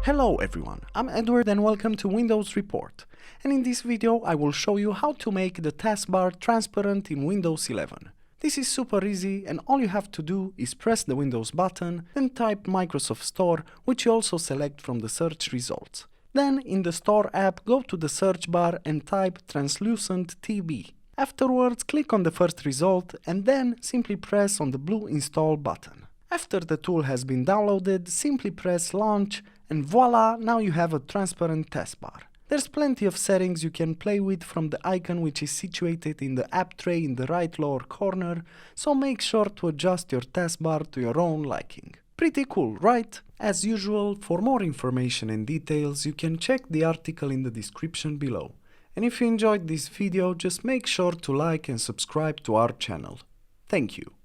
Hello everyone, I'm Edward and welcome to Windows Report. And in this video I will show you how to make the taskbar transparent in Windows 11. This is super easy and all you have to do is press the Windows button and type Microsoft Store, which you also select from the search results. Then in the Store app go to the search bar and type TranslucentTB. Afterwards click on the first result and then simply press on the blue install button. After the tool has been downloaded, simply press launch and voila, now you have a transparent taskbar. There's plenty of settings you can play with from the icon which is situated in the app tray in the right lower corner, so make sure to adjust your taskbar to your own liking. Pretty cool, right? As usual, for more information and details you can check the article in the description below. And if you enjoyed this video, just make sure to like and subscribe to our channel. Thank you.